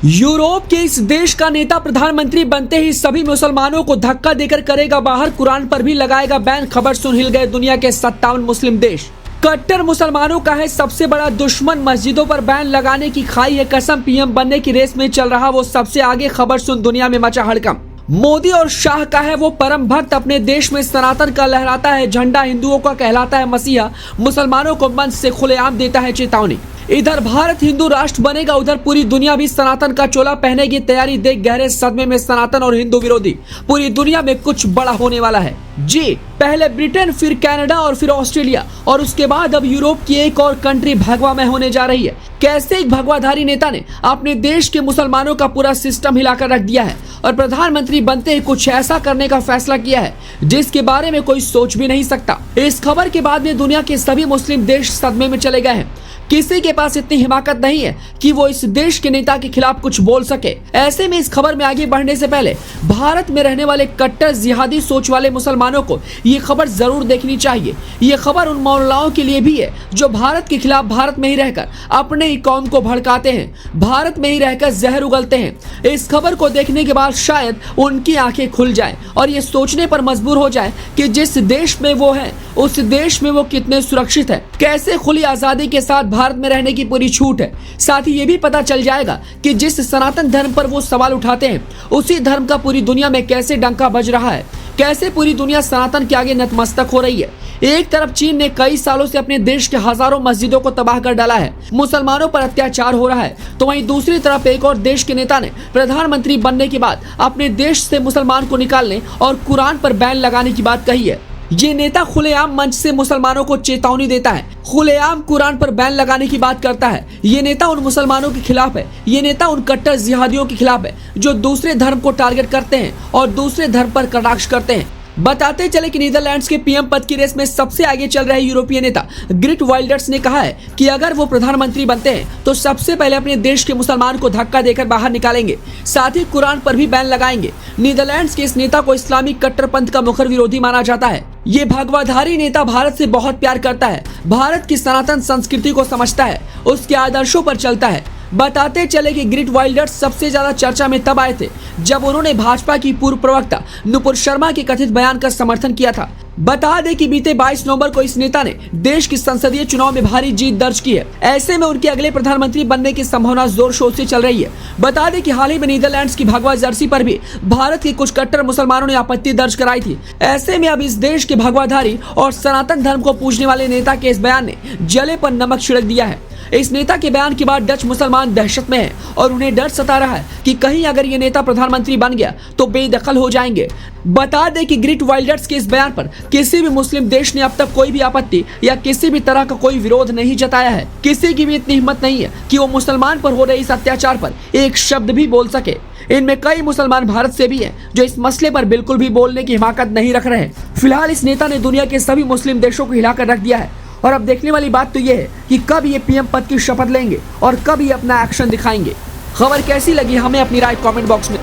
Europe के इस देश का नेता प्रधानमंत्री बनते ही सभी मुसलमानों को धक्का देकर करेगा बाहर, कुरान पर भी लगाएगा बैन। खबर सुन हिल गए दुनिया के 57 मुस्लिम देश। कट्टर मुसलमानों का है सबसे बड़ा दुश्मन, मस्जिदों पर बैन लगाने की खाई है कसम। पीएम बनने की रेस में चल रहा वो सबसे आगे, खबर सुन दुनिया में मचा हड़कंप। मोदी और शाह का है वो परम भक्त, अपने देश में सनातन का लहराता है झंडा, हिंदुओं का कहलाता है मसीहा, मुसलमानों को मंच से खुलेआम देता है चेतावनी। इधर भारत हिंदू राष्ट्र बनेगा, उधर पूरी दुनिया भी सनातन का चोला पहने की तैयारी देख गहरे सदमे में सनातन और हिंदू विरोधी। पूरी दुनिया में कुछ बड़ा होने वाला है जी। पहले ब्रिटेन, फिर कनाडा और फिर ऑस्ट्रेलिया और उसके बाद अब यूरोप की एक और कंट्री भगवा में होने जा रही है। कैसे एक भगवाधारी नेता ने अपने देश के मुसलमानों का पूरा सिस्टम हिलाकर रख दिया है और प्रधानमंत्री बनते ही कुछ ऐसा करने का फैसला किया है जिसके बारे में कोई सोच भी नहीं सकता। इस खबर के बाद में दुनिया के सभी मुस्लिम देश सदमे में चले गए हैं। किसी के पास इतनी हिम्मत नहीं है कि वो इस देश के नेता के खिलाफ कुछ बोल सके। ऐसे में इस खबर में आगे बढ़ने से पहले भारत में रहने वाले कट्टर जिहादी सोच वाले मुसलमानों को ये खबर जरूर देखनी चाहिए। ये खबर उन मौलानाओं के लिए भी है जो भारत के खिलाफ भारत में ही रहकर अपने ही कौम को भड़काते हैं, भारत में ही रहकर जहर उगलते हैं। इस खबर को देखने के बाद शायद उनकी आंखें खुल जाए और ये सोचने पर मजबूर हो जाए कि जिस देश में वो है उस देश में वो कितने सुरक्षित है, कैसे खुली आजादी के साथ भारत में रहने की पूरी छूट है। साथ ही ये भी पता चल जाएगा कि जिस सनातन धर्म पर वो सवाल उठाते हैं उसी धर्म का पूरी दुनिया में कैसे डंका बज रहा है, कैसे पूरी दुनिया सनातन के आगे नतमस्तक हो रही है। एक तरफ चीन ने कई सालों से अपने देश के हजारों मस्जिदों को तबाह कर डाला है, मुसलमानों पर अत्याचार हो रहा है, तो वहीं दूसरी तरफ एक और देश के नेता ने प्रधानमंत्री बनने के बाद अपने देश से मुसलमान को निकालने और कुरान पर बैन लगाने की बात कही है। ये नेता खुलेआम मंच से मुसलमानों को चेतावनी देता है, खुलेआम कुरान पर बैन लगाने की बात करता है। ये नेता उन मुसलमानों के खिलाफ है, ये नेता उन कट्टर जिहादियों के खिलाफ है जो दूसरे धर्म को टारगेट करते हैं और दूसरे धर्म पर कटाक्ष करते हैं। बताते चले कि नीदरलैंड्स के पीएम पद की रेस में सबसे आगे चल रहे यूरोपीय नेता ग्रिट वाइल्डर्स ने कहा है कि अगर वो प्रधानमंत्री बनते हैं तो सबसे पहले अपने देश के मुसलमान को धक्का देकर बाहर निकालेंगे, साथ ही कुरान पर भी बैन लगाएंगे। नीदरलैंड्स के इस नेता को इस्लामिक कट्टरपंथ का मुखर विरोधी माना जाता है। ये भगवाधारी नेता भारत से बहुत प्यार करता है, भारत की सनातन संस्कृति को समझता है, उसके आदर्शों पर चलता है। बताते चले कि ग्रिट वाइल्डर्स सबसे ज्यादा चर्चा में तब आए थे जब उन्होंने भाजपा की पूर्व प्रवक्ता नुपुर शर्मा के कथित बयान का समर्थन किया था। बता दें कि बीते 22 नवंबर को इस नेता ने देश की संसदीय चुनाव में भारी जीत दर्ज की है। ऐसे में उनके अगले प्रधानमंत्री बनने की संभावना जोर शोर से चल रही है। बता दें कि हाल ही में नीदरलैंड्स की भगवा जर्सी पर भी भारत के कुछ कट्टर मुसलमानों ने आपत्ति दर्ज कराई थी। ऐसे में अब इस देश के भगवाधारी और सनातन धर्म को पूजने वाले नेता के इस बयान ने जले पर नमक छिड़क दिया है। इस नेता के बयान के बाद डच मुसलमान दहशत में हैं और उन्हें डर सता रहा है कि कहीं अगर ये नेता प्रधानमंत्री बन गया तो बेदखल हो जाएंगे। बता दें कि ग्रिट वाइल्डर्स के इस बयान पर किसी भी मुस्लिम देश ने अब तक कोई भी आपत्ति या किसी भी तरह का कोई विरोध नहीं जताया है। किसी की भी इतनी हिम्मत नहीं है कि वो मुसलमान पर हो रहे इस अत्याचार पर एक शब्द भी बोल सके। इनमें कई मुसलमान भारत से भी हैं जो इस मसले पर बिल्कुल भी बोलने की हिमाकत नहीं रख रहे हैं। फिलहाल इस नेता ने दुनिया के सभी मुस्लिम देशों को हिलाकर रख दिया है और अब देखने वाली बात तो ये है कि कब ये पीएम पद की शपथ लेंगे और कब ये अपना एक्शन दिखाएंगे। खबर कैसी लगी हमें अपनी राय कमेंट बॉक्स में